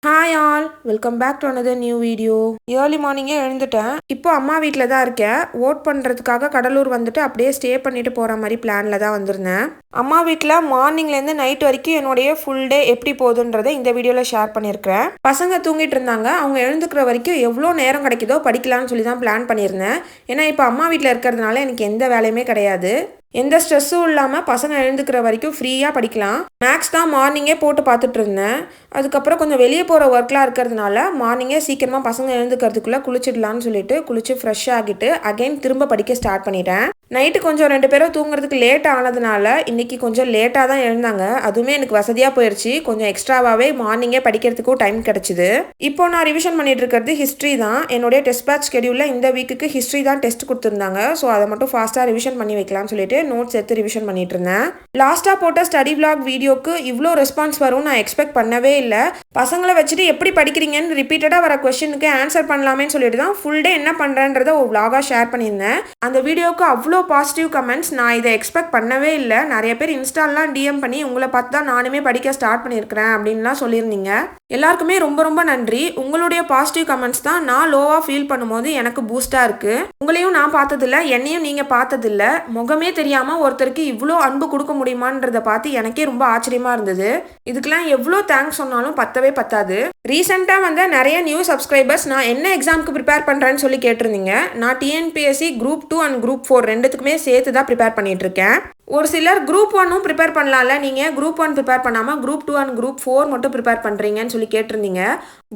Hi all, welcome back to another new video. Early மார்னிங்கே எழுந்துட்டேன். இப்போ அம்மா வீட்டில் தான் இருக்கேன். ஓட் பண்ணுறதுக்காக கடலூர் வந்துட்டு அப்படியே ஸ்டே பண்ணிட்டு போகிற மாதிரி பிளானில் தான் வந்திருந்தேன். அம்மா வீட்டில் மார்னிங்லேருந்து நைட் வரைக்கும் என்னுடைய ஃபுல் டே எப்படி போகுதுன்றதை இந்த வீடியோவில் ஷேர் பண்ணியிருக்கிறேன். பசங்க தூங்கிட்டு இருந்தாங்க. அவங்க எழுந்துக்கிற வரைக்கும் எவ்வளோ நேரம் கிடைக்குதோ படிக்கலாம்னு சொல்லி தான் பிளான் பண்ணியிருந்தேன். ஏன்னா இப்போ அம்மா வீட்டில் இருக்கிறதுனால எனக்கு எந்த வேலையுமே கிடையாது. எந்த ஸ்ட்ரெஸ்ஸும் இல்லாமல் பசங்க எழுந்துக்கிற வரைக்கும் ஃப்ரீயாக படிக்கலாம். மேக்ஸ் தான் மார்னிங்கே போட்டு பார்த்துட்டு இருந்தேன். அதுக்கப்புறம் கொஞ்சம் வெளியே போகிற ஒர்க்லாம் இருக்கிறதுனால மார்னிங்கே சீக்கிரமாக பசங்க எழுந்துக்கிறதுக்குள்ளே குளிச்சிடலான்னு சொல்லிட்டு குளிச்சு ஃப்ரெஷ் ஆகிட்டு அகைன் திரும்ப படிக்க ஸ்டார்ட் பண்ணிட்டேன். நைட்டு கொஞ்சம் 2 பேரும் தூங்குறதுக்கு லேட் ஆனதுனால இன்றைக்கி கொஞ்சம் லேட்டாக தான் எழுந்தாங்க. அதுவுமே எனக்கு வசதியாக போயிடுச்சு. கொஞ்சம் எக்ஸ்ட்ராவாகவே மார்னிங்கே படிக்கிறதுக்கும் டைம் கிடச்சிது. இப்போ நான் ரிவிஷன் பண்ணிட்டு இருக்கிறது ஹிஸ்ட்ரி தான். என்னுடைய டெஸ்ட் பேட்ச் ஸ்கெடியூலில் இந்த வீக்குக்கு ஹிஸ்ட்ரி தான் டெஸ்ட் கொடுத்துருந்தாங்க. ஸோ அதை மட்டும் ஃபாஸ்ட்டாக ரிவிஷன் பண்ணி வைக்கலாம்னு சொல்லிட்டு நோட்ஸ் எடுத்து ரிவிஷன் பண்ணிட்டு இருந்தேன். லாஸ்ட்டாக போட்ட ஸ்டடி விளாக் வீடியோக்கு இவ்வளோ ரெஸ்பான்ஸ் வரும் நான் எக்ஸ்பெக்ட் பண்ணவே இல்லை. பசங்களை வச்சுட்டு எப்படி படிக்கிறீங்கன்னு ரிப்பீட்டடாக வர கொஸ்டினுக்கு ஆன்சர் பண்ணலாமேன்னு சொல்லிட்டு தான் ஃபுல் டே என்ன பண்ணுறேன்றதை ஒரு விளாகாக ஷேர் பண்ணியிருந்தேன். அந்த வீடியோக்கு அவ்வளோ பாசிட்டிவ் கமெண்ட்ஸ். நான் இதை எக்ஸ்பெக்ட் பண்ணவே இல்லை. நிறைய பேர் இன்ஸ்டாலாம் டிஎம் பண்ணி உங்களை பார்த்து தான் நானுமே படிக்க ஸ்டார்ட் பண்ணியிருக்கிறேன் அப்படின்லாம் சொல்லியிருந்தீங்க. எல்லாருக்குமே ரொம்ப ரொம்ப நன்றி. உங்களுடைய பாசிட்டிவ் கமெண்ட்ஸ் தான் நான் லோவாக ஃபீல் பண்ணும்போது எனக்கு பூஸ்டாக இருக்குது. உங்களையும் நான் பார்த்ததில்ல, என்னையும் நீங்கள் பார்த்ததில்ல. முகமே தெரியாமல் ஒருத்தருக்கு இவ்வளோ அன்பு கொடுக்க முடியுமான்றதை பார்த்து எனக்கே ரொம்ப ஆச்சரியமாக இருந்தது. இதுக்கெல்லாம் எவ்வளோ தேங்க்ஸ் சொன்னாலும் பத்தவே பத்தாது. ரீசெண்டாக வந்த நிறைய நியூ சப்ஸ்கிரைபர்ஸ் நான் என்ன எக்ஸாமுக்கு ப்ரிப்பேர் பண்ணுறேன்னு சொல்லி கேட்டிருந்தீங்க. நான் டிஎன்பிஎஸ்சி குரூப் 2 அண்ட் குரூப் 4 ரெண்டுத்துக்குமே சேர்த்து தான் ப்ரிப்பேர் பண்ணிட்டு இருக்கேன். ஒரு சிலர் குரூப் 1ம் ப்ரிப்பேர் பண்ணலாம்ல, நீங்கள் குரூப் 1 ப்ரிப்பேர் பண்ணாமல் குரூப் 2 அண்ட் குரூப் 4 மட்டும் ப்ரிப்பேர் பண்ணுறீங்கன்னு சொல்லி கேட்டிருந்தீங்க.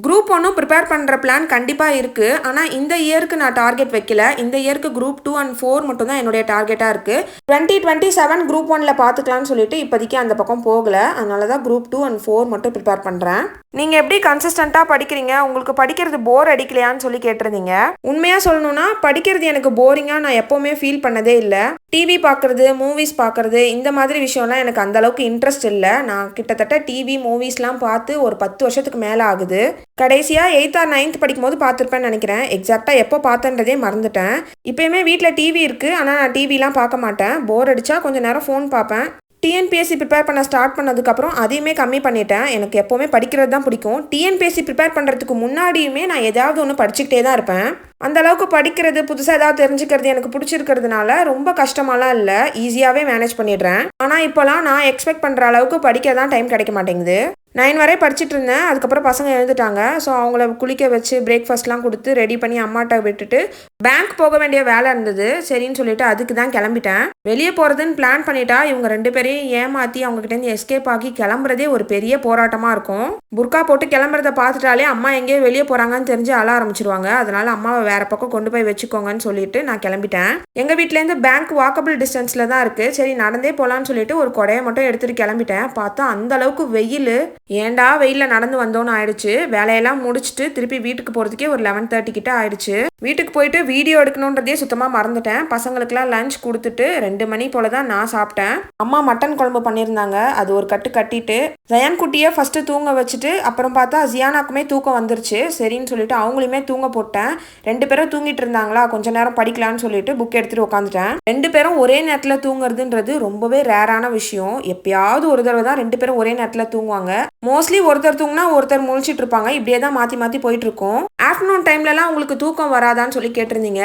குரூப் 1ம் ப்ரிப்பேர் பண்ணுற பிளான் கண்டிப்பாக இருக்குது. ஆனால் இந்த இயருக்கு நான் டார்கெட் வைக்கல. இந்த இயருக்கு குரூப் 2 அண்ட் 4 மட்டும் தான் என்னுடைய டார்கெட்டாக இருக்குது. 2027 குரூப் 1ல் பார்த்துக்கலான்னு சொல்லிட்டு இப்போதைக்கு அந்த பக்கம் போகலை. அதனால தான் குரூப் 2 அண்ட் 4 மட்டும் ப்ரிப்பேர் பண்ணுறேன். நீங்கள் எப்படி கன்சிஸ்டண்ட்டாக படிக்கிறீங்க, உங்களுக்கு படிக்கிறது போர் அடிக்கலையான்னு சொல்லி கேட்டிருந்தீங்க. உண்மையாக சொல்லணும்னா படிக்கிறது எனக்கு போரிங்காக நான் எப்போவுமே ஃபீல் பண்ணதே இல்லை. டிவி பார்க்குறது, மூவிஸ் பார்க்குறது, இந்த மாதிரி விஷயம்லாம் எனக்கு அந்தளவுக்கு இன்ட்ரெஸ்ட் இல்லை. நான் கிட்டத்தட்ட டிவி மூவிஸ்லாம் பார்த்து ஒரு 10 வருஷத்துக்கு மேலே ஆகுது. கடைசியாக 8th or 9th படிக்கும்போது பார்த்துருப்பேன்னு நினைக்கிறேன். எக்ஸாக்டாக எப்போ பார்த்தேன்றதே மறந்துட்டேன். இப்போயுமே வீட்டில் டிவி இருக்குது, ஆனால் நான் டிவிலாம் பார்க்க மாட்டேன். போர் அடித்தா கொஞ்சம் நேரம் ஃபோன் பார்ப்பேன். டிஎன்பிஎஸ்சி ப்ரிப்பேர் பண்ண ஸ்டார்ட் பண்ணதுக்கப்புறம் அதையுமே கம்மி பண்ணிட்டேன். எனக்கு எப்போவுமே படிக்கிறது தான் பிடிக்கும். டிஎன்பிஎஸ்சி ப்ரிப்பேர் பண்ணுறதுக்கு முன்னாடியுமே நான் ஏதாவது ஒன்று படிச்சுக்கிட்டே தான் இருப்பேன். அந்த அளவுக்கு படிக்கிறது, புதுசாக ஏதாவது தெரிஞ்சுக்கிறது எனக்கு பிடிச்சிருக்கிறதுனால ரொம்ப கஷ்டமாலாம் இல்லை, ஈஸியாகவே மேனேஜ் பண்ணிடுறேன். ஆனால் இப்போலாம் நான் எக்ஸ்பெக்ட் பண்ணுற அளவுக்கு படிக்க தான் டைம் கிடைக்க மாட்டேங்குது. 9 வரை படிச்சுட்டு இருந்தேன். அதுக்கப்புறம் பசங்க எழுந்துட்டாங்க. ஸோ அவங்கள குளிக்க வச்சு பிரேக்ஃபாஸ்ட்லாம் கொடுத்து ரெடி பண்ணி அம்மாட்ட விட்டுட்டு பேங்க் போக வேண்டிய வேலை இருந்தது. சரின்னு சொல்லிட்டு அதுக்கு தான் கிளம்பிட்டேன். வெளியே போகிறதுன்னு பிளான் பண்ணிட்டா இவங்க 2 பேரையும் ஏமாற்றி அவங்ககிட்டேருந்து எஸ்கேப் ஆகி கிளம்புறதே ஒரு பெரிய போராட்டமாக இருக்கும். புர்கா போட்டு கிளம்புறத பார்த்துட்டாலே அம்மா எங்கேயோ வெளியே போகிறாங்கன்னு தெரிஞ்சு அழ ஆரம்பிச்சிருவாங்க. அதனால அம்மாவை வேற பக்கம் கொண்டு போய் வச்சுக்கோங்கன்னு சொல்லிட்டு நான் கிளம்பிட்டேன். எங்கள் வீட்டிலேருந்து பேங்க் வாக்கபிள் டிஸ்டன்ஸில் தான் இருக்குது. சரி நடந்தே போகலான்னு சொல்லிட்டு ஒரு கொடையை மட்டும் எடுத்துகிட்டு கிளம்பிட்டேன். பார்த்தா அந்த அளவுக்கு வெயில், ஏண்டா வெயிலில் நடந்து வந்தோன்னு ஆயிடுச்சு. வேலையெல்லாம் முடிச்சுட்டு திருப்பி வீட்டுக்கு போகிறதுக்கே ஒரு 11:30 கிட்ட ஆயிடுச்சு. வீட்டுக்கு போயிட்டு வீடியோ எடுக்கணுன்றதே சுத்தமாக மறந்துட்டேன். பசங்களுக்குலாம் லஞ்ச் கொடுத்துட்டு 2 மணி போல தான் நான் சாப்பிட்டேன். அம்மா மட்டன் குழம்பு பண்ணியிருந்தாங்க. அது ஒரு கட்டு கட்டிட்டு ஜயான் குட்டியை ஃபஸ்ட்டு தூங்க வச்சுட்டு அப்புறம் பார்த்தா ஜியானாக்குமே தூக்கம் வந்துருச்சு. சரின்னு சொல்லிட்டு அவங்களையுமே தூங்க போட்டேன். 2 பேரும் தூங்கிட்டு இருந்தாங்களா, கொஞ்ச நேரம் படிக்கலான்னு சொல்லிட்டு புக் எடுத்துகிட்டு உட்காந்துட்டேன். 2 பேரும் ஒரே நேரத்தில் தூங்குறதுன்றது ரொம்பவே ரேரான விஷயம். எப்பயாவது ஒரு தடவை தான் 2 பேரும் ஒரே நேரத்தில் தூங்குவாங்க. மோஸ்ட்லி ஒருத்தர் தூங்கினா ஒருத்தர் முழிச்சிட்டு இருப்பாங்க. இப்படியே தான் மாற்றி மாற்றி போயிட்டு இருக்கும். ஆஃப்டர்நூன் டைம்லலாம் உங்களுக்கு தூக்கம் வராதான்னு சொல்லி கேட்டிருந்தீங்க.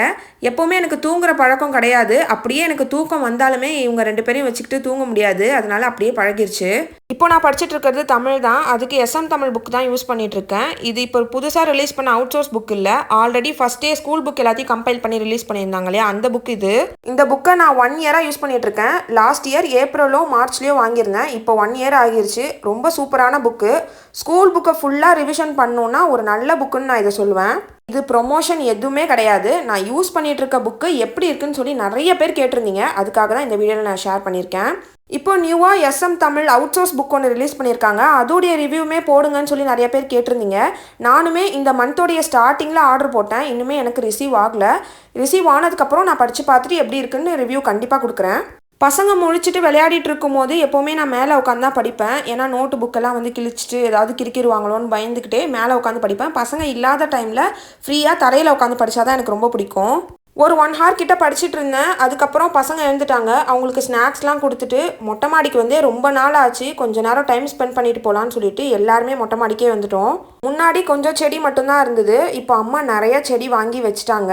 எப்போவுமே எனக்கு தூங்குற பழக்கம் கிடையாது. அப்படியே எனக்கு தூக்கம் வந்தாலுமே இவங்க 2 பேரையும் வச்சுக்கிட்டு தூங்க முடியாது. அதனால அப்படியே பழகிருச்சு. இப்போ நான் படிச்சுட்டு இருக்கிறது தமிழ் தான். அதுக்கு எஸ்எம் தமிழ் புக் தான் யூஸ் பண்ணிட்டு இருக்கேன். இது இப்போ புதுசாக ரிலீஸ் பண்ண அவுட் சோர்ஸ் புக் இல்லை. ஆல்ரெடி ஃபர்ஸ்டே ஸ்கூல் புக் எல்லாத்தையும் கம்பைல் பண்ணி ரிலீஸ் பண்ணியிருந்தாங்க இல்லையா, அந்த புக் இது. இந்த புக்கை நான் 1 இயராக யூஸ் பண்ணிட்டு இருக்கேன். லாஸ்ட் இயர் ஏப்ரலோ மார்ச்லேயோ வாங்கியிருந்தேன். இப்போ 1 இயர் ஆகிருச்சு. ரொம்ப சூப்பரான புக்கு. ஸ்கூல் புக்கை ஃபுல்லாக ரிவிஷன் பண்ணணுன்னா ஒரு நல்ல புக்குன்னு நான் இதை சொல்லுவேன். இது ப்ரொமோஷன் எதுவுமே கிடையாது. நான் யூஸ் பண்ணிட்டு இருக்க புக்கு எப்படி இருக்குன்னு சொல்லி நிறைய பேர் கேட்டிருந்தீங்க. அதுக்காக தான் இந்த வீடியோவில் நான் ஷேர் பண்ணியிருக்கேன். இப்போ நியூவாக SM Tamil out source book ஒன்று ரிலீஸ் பண்ணியிருக்காங்க. அதோடைய ரிவ்யூமே போடுங்கன்னு சொல்லி நிறைய பேர் கேட்டிருந்தீங்க. நானுமே இந்த மந்தோடைய ஸ்டார்டிங்கில் ஆர்டர் போட்டேன். இன்னுமே எனக்கு ரிசீவ் ஆகலை. ரிசீவ் ஆனதுக்கப்புறம் நான் படித்து பார்த்துட்டு எப்படி இருக்குன்னு ரிவ்யூ கண்டிப்பாக கொடுக்குறேன். பசங்க முழிச்சிட்டு விளையாடிட்டு இருக்கும்போது எப்போவுமே நான் மேலே உட்காந்து தான் படிப்பேன். ஏன்னா நோட்டு புக்கெல்லாம் வந்து கிழிச்சிட்டு ஏதாவது கிறுக்கிடுவாங்களோன்னு பயந்துக்கிட்டே மேலே உட்காந்து படிப்பேன். பசங்க இல்லாத டைமில் ஃப்ரீயாக தரையில் உட்காந்து படித்தா தான் எனக்கு ரொம்ப பிடிக்கும். ஒரு 1 ஹார் கிட்ட படிச்சுட்டு இருந்தேன். அதுக்கப்புறம் பசங்க எழுந்துட்டாங்க. அவங்களுக்கு ஸ்நாக்ஸ்லாம் கொடுத்துட்டு மொட்டை மாடிக்கு வந்தே ரொம்ப நாள் ஆச்சு. கொஞ்ச நேரம் டைம் ஸ்பெண்ட் பண்ணிட்டு போகலான்னு சொல்லிட்டு எல்லாருமே மொட்டை மாடிக்கே வந்துட்டோம். முன்னாடி கொஞ்சம் செடி மட்டும்தான் இருந்தது. இப்போ அம்மா நிறைய செடி வாங்கி வச்சுட்டாங்க.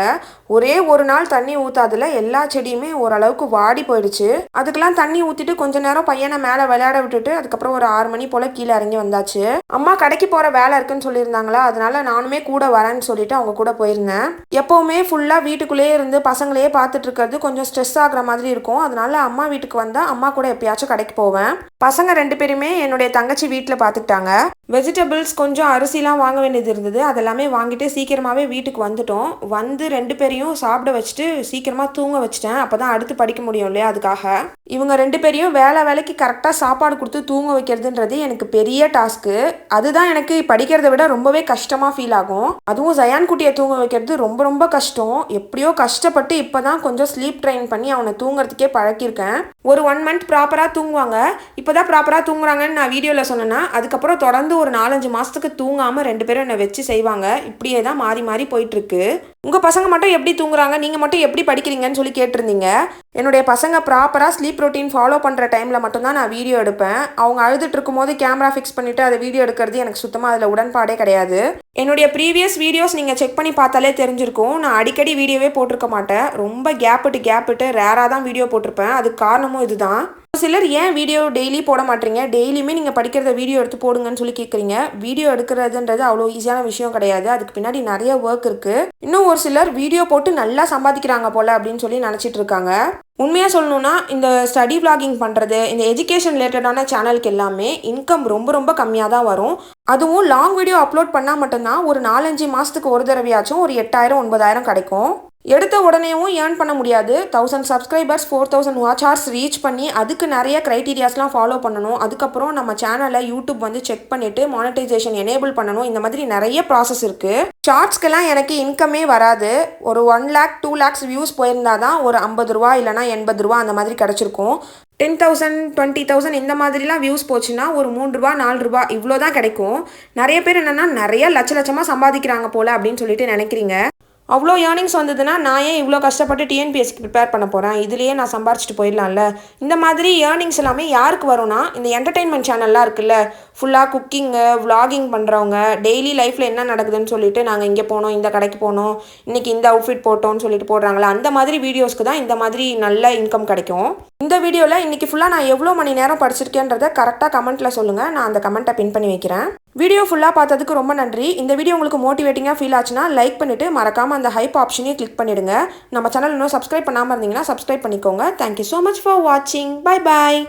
ஒரே ஒரு நாள் தண்ணி ஊத்தாதுல எல்லா செடியுமே ஓரளவுக்கு வாடி போயிடுச்சு. அதுக்கெல்லாம் தண்ணி ஊற்றிட்டு கொஞ்ச நேரம் பையனை மேலே விளையாட விட்டுட்டு அதுக்கப்புறம் ஒரு 6 மணி போல் கீழே இறங்கி வந்தாச்சு. அம்மா கடைக்கு போகிற வேலை இருக்குன்னு சொல்லியிருந்தாங்களா, அதனால நானுமே கூட வரேன்னு சொல்லிட்டு அவங்க கூட போயிருந்தேன். எப்போவுமே ஃபுல்லாக வீட்டுக்குள்ளேயே இருந்து பசங்களையே பார்த்துட்டு இருக்கிறது கொஞ்சம் ஸ்ட்ரெஸ் ஆகுற மாதிரி இருக்கும். அதனால அம்மா வீட்டுக்கு வந்தால் அம்மா கூட எப்பயாச்சும் கடைக்கு போவேன். பசங்க 2 பேருமே என்னுடைய தங்கச்சி வீட்டில் பார்த்துக்கிட்டாங்க. வெஜிடபிள்ஸ் கொஞ்சம் அரிசிலாம் வாங்க வேண்டியது இருந்தது. அதெல்லாமே வாங்கிட்டு சீக்கிரமாகவே வீட்டுக்கு வந்துட்டோம். வந்து 2 பேரையும் சாப்பிட வச்சுட்டு சீக்கிரமாக தூங்க வச்சுட்டேன். அப்போ தான் அடுத்து படிக்க முடியும் இல்லையா, அதுக்காக. இவங்க 2 பேரையும் வேலைக்கு கரெக்டாக சாப்பாடு கொடுத்து தூங்க வைக்கிறதுன்றது எனக்கு பெரிய டாஸ்க்கு. அதுதான் எனக்கு படிக்கிறத விட ரொம்பவே கஷ்டமாக ஃபீல் ஆகும். அதுவும் ஜயான் குட்டியை தூங்க வைக்கிறது ரொம்ப ரொம்ப கஷ்டம். எப்படியோ கஷ்டப்பட்டு இப்போ தான் கொஞ்சம் ஸ்லீப் ட்ரெயின் பண்ணி அவனை தூங்குறதுக்கே பழக்கியிருக்கேன். ஒரு 1 மந்த் ப்ராப்பராக தூங்குவாங்க. இப்போ தான் ப்ராப்பராக தூங்குறாங்கன்னு நான் வீடியோவில் சொன்னேன்னா, அதுக்கப்புறம் தொடர்ந்து ஒரு 4-5 மாதத்துக்கு தூங்காமல் 2 பேரும் என்னை வச்சு செய்வாங்க. இப்படியே தான் மாறி மாறி போயிட்டுருக்கு. உங்கள் பசங்க மட்டும் எப்படி தூங்குறாங்க, நீங்கள் மட்டும் எப்படி படிக்கிறீங்கன்னு சொல்லி கேட்டிருந்தீங்க. என்னுடைய பசங்க ப்ராப்பராக ஸ்லீப் ரொட்டீன் ஃபாலோ பண்ணுற டைமில் மட்டும்தான் நான் வீடியோ எடுப்பேன். அவங்க அழுதுட்டு இருக்கும்போது கேமரா ஃபிக்ஸ் பண்ணிவிட்டு அதை வீடியோ எடுக்கிறது எனக்கு சுத்தமாக அதில் உடன்பாடே கிடையாது. என்னுடைய ப்ரீவியஸ் வீடியோஸ் நீங்கள் செக் பண்ணி பார்த்தாலே தெரிஞ்சிருக்கும். நான் அடிக்கடி வீடியோவே போட்டிருக்க மாட்டேன். ரொம்ப கேப்பிட்டு ரேராக தான் வீடியோ போட்டிருப்பேன். அதுக்கு காரணமும் இதுதான். சிலர் ஏன் வீடியோ டெய்லி போட மாட்டீங்க, டெய்லியுமே நீங்கள் படிக்கிறத வீடியோ எடுத்து போடுங்கன்னு சொல்லி கேட்குறீங்க. வீடியோ எடுக்கிறதுன்றது அவ்வளோ ஈஸியான விஷயம் கிடையாது. அதுக்கு பின்னாடி நிறைய ஒர்க் இருக்குது. இன்னும் ஒரு சிலர் வீடியோ போட்டு நல்லா சம்பாதிக்கிறாங்க போல் அப்படின்னு சொல்லி நினச்சிட்டு இருக்காங்க. உண்மையாக சொல்லணுன்னா இந்த ஸ்டடி விளாகிங் பண்ணுறது, இந்த எஜுகேஷன் ரிலேட்டடான சேனலுக்கு எல்லாமே இன்கம் ரொம்ப ரொம்ப கம்மியாக தான் வரும். அதுவும் லாங் வீடியோ அப்லோட் பண்ணால் மட்டும்தான் ஒரு 4-5 மாதத்துக்கு ஒரு தடவையாச்சும் ஒரு 8,000-9,000 கிடைக்கும். எடுத்த உடனேவும் ஏர்ன் பண்ண முடியாது. 1000 சப்ஸ்கிரைபர்ஸ் 4000 வாட்ச் ஹார்ஸ் ரீச் பண்ணி அதுக்கு நிறைய க்ரைட்டீரியாஸ்லாம் ஃபாலோ பண்ணணும். அதுக்கப்புறம் நம்ம சேனலை யூடியூப் வந்து செக் பண்ணிவிட்டு மானிட்டைசேஷன் எனேபிள் பண்ணணும். இந்த மாதிரி நிறைய ப்ராசஸ் இருக்குது. ஷார்ட்ஸ்க்கெல்லாம் எனக்கு இன்கமே வராது. ஒரு 1 lakh 2 lakhs வியூஸ் போயிருந்தால் தான் ஒரு 50 ரூபா இல்லைனா 80 ரூபா அந்த மாதிரி கிடச்சிருக்கும். 10,000 20,000 இந்த மாதிரிலாம் வியூஸ் போச்சுன்னா ஒரு 3 ரூபா 4 ரூபா இவ்வளோ தான் கிடைக்கும். நிறைய பேர் என்னென்னா நிறைய லட்சமாக சம்பாதிக்கிறாங்க போல் அப்படின்னு சொல்லிட்டு நினைக்கிறீங்க. அவ்வளோ ஏர்னிங்ஸ் வந்ததுன்னா நான் ஏன் இவ்வளோ கஷ்டப்பட்டு டிஎன்பிஎஸ்சிக்கு ப்ரிப்பேர் பண்ண போகிறேன், இதுலேயே நான் சம்பாரிச்சிட்டு போயிடலாம்ல. இந்த மாதிரி ஏர்னிங்ஸ் எல்லாமே யாருக்கு வரும்னா, இந்த என்டர்டெயின்மெண்ட் சேனல்லாம் இருக்குல்ல, ஃபுல்லாக குக்கிங்கு விளாகிங் பண்ணுறவங்க, டெய்லி லைஃப்பில் என்ன நடக்குதுன்னு சொல்லிட்டு நாங்கள் இங்கே போனோம், இந்த கடைக்கு போனோம், இன்றைக்கி இந்த அவுட்ஃபிட் போட்டோம்னு சொல்லிட்டு போடுறாங்களா, அந்த மாதிரி வீடியோஸ்க்கு தான் இந்த மாதிரி நல்ல இன்கம் கிடைக்கும். இந்த வீடியோவில் இன்றைக்கி ஃபுல்லாக நான் எவ்வளோ மணி நேரம் படிச்சிருக்கேன்றதை கரெக்டாக கமெண்ட்டில் சொல்லுங்கள். நான் அந்த கமெண்ட்டை பின் பண்ணி வைக்கிறேன். வீடியோ ஃபுல்லாக பார்த்ததுக்கு ரொம்ப நன்றி. இந்த வீடியோ உங்களுக்கு மோட்டிவேட்டிங்காக ஃபீல் ஆச்சுன்னா லைக் பண்ணிவிட்டு மறக்காமல் அந்த ஹைப் ஆப்ஷனையும் கிளிக் பண்ணிவிடுங்க. நம்ம சேனல் இன்னும் சப்ஸ்கிரைப் பண்ணாமல் இருந்தீங்கன்னா சப்ஸ்கிரைப் பண்ணிக்கோங்க. தேங்க்யூ ஸோ மச் ஃபார் வாட்சிங். Bye bye.